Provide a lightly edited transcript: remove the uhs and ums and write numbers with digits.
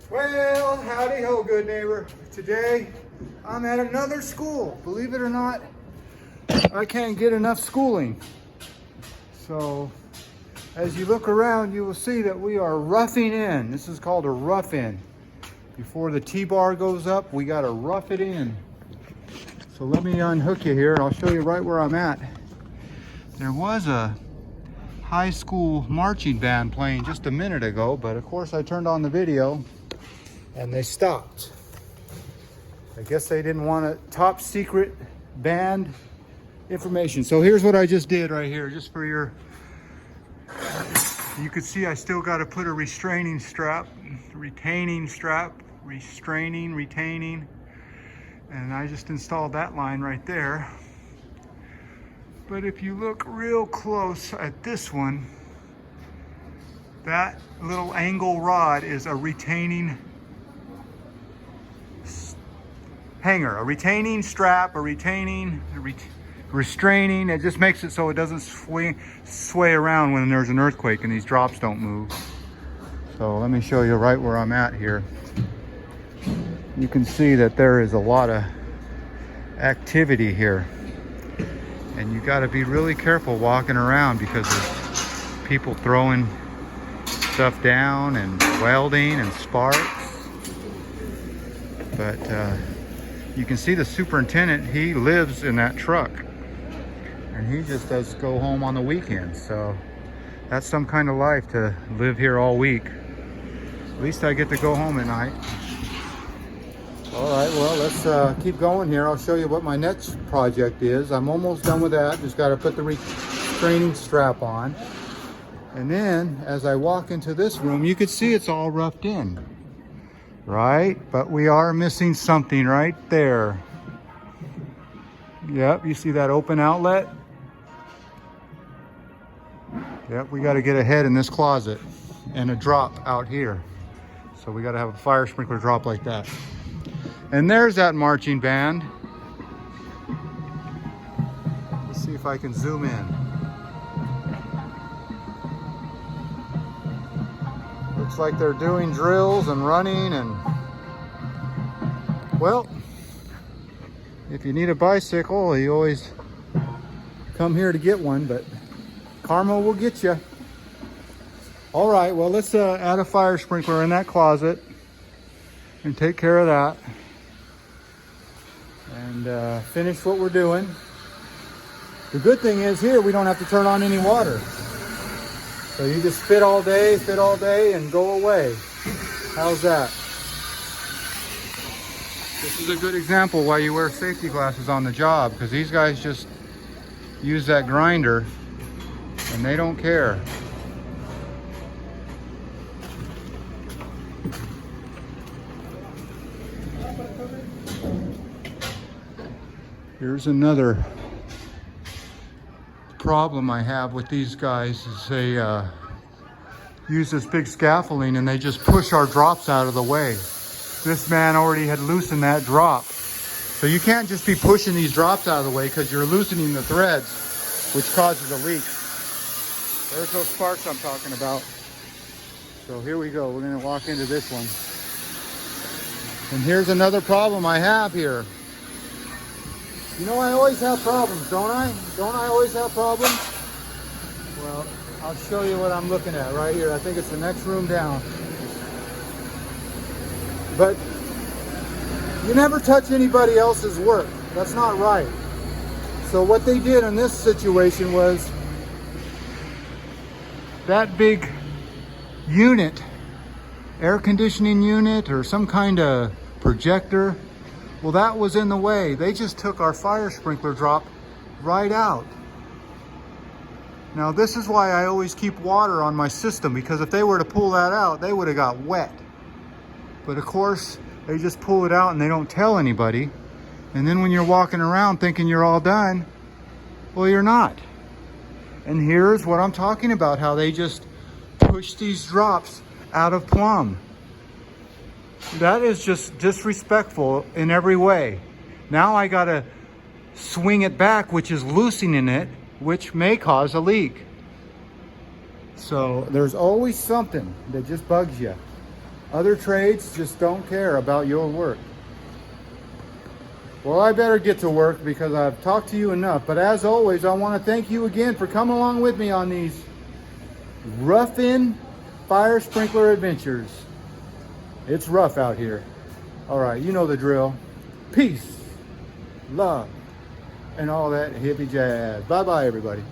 Well, howdy ho, good neighbor. Today, I'm at another school. Believe it or not, I can't get enough schooling. So, as you look around, you will see that we are roughing in. This is called a rough in. Before the T-bar goes up, we gotta rough it in. So let me unhook you here and I'll show you right where I'm at. There was a high school marching band playing just a minute ago, but of course I turned on the video and they stopped. I guess they didn't want a top secret band information. So here's what I just did right here, just for your, you can see I still got to put a retaining strap, retaining, and I just installed that line right there. But if you look real close at this one, that little angle rod is a retaining hanger, a retaining strap, restraining. It just makes it so it doesn't sway around when there's an earthquake and these drops don't move. So let me show you right where I'm at here. You can see that there is a lot of activity here. And you got to be really careful walking around because of people throwing stuff down and welding and sparks. But you can see the superintendent, he lives in that truck. And he just does go home on the weekends. So that's some kind of life, to live here all week. At least I get to go home at night. All right, well, let's keep going here. I'll show you what my next project is. I'm almost done with that. Just got to put the restraining strap on. And then as I walk into this room, you can see it's all roughed in, right? But we are missing something right there. Yep, you see that open outlet? Yep, we got to get a head in this closet and a drop out here. So we got to have a fire sprinkler drop like that. And there's that marching band. Let's see if I can zoom in. Looks like they're doing drills and running and, well, if you need a bicycle, you always come here to get one, but karma will get you. All right, well, let's add a fire sprinkler in that closet and take care of that. And finish what we're doing. The good thing is here we don't have to turn on any water. So you just fit all day and go away. How's that? This is a good example why you wear safety glasses on the job, because these guys just use that grinder and they don't care. Here's another problem I have with these guys is they use this big scaffolding and they just push our drops out of the way. This man already had loosened that drop. So you can't just be pushing these drops out of the way because you're loosening the threads, which causes a leak. There's those sparks I'm talking about. So here we go. We're going to walk into this one. And here's another problem I have here. You know, I always have problems, don't I? Don't I always have problems? Well, I'll show you what I'm looking at right here. I think it's the next room down. But you never touch anybody else's work. That's not right. So what they did in this situation was that big unit, air conditioning unit or some kind of projector, well, that was in the way. They just took our fire sprinkler drop right out. Now, this is why I always keep water on my system, because if they were to pull that out, they would have got wet. But of course, they just pull it out and they don't tell anybody. And then when you're walking around thinking you're all done, well, you're not. And here's what I'm talking about, how they just push these drops out of plumb. That is just disrespectful in every way. Now I gotta swing it back, which is loosening it, which may cause a leak. So there's always something that just bugs you. Other trades just don't care about your work. Well, I better get to work because I've talked to you enough. But as always, I want to thank you again for coming along with me on these ruffing fire sprinkler adventures. It's rough out here. All right, you know the drill. Peace, love, and all that hippie jazz. Bye-bye, everybody.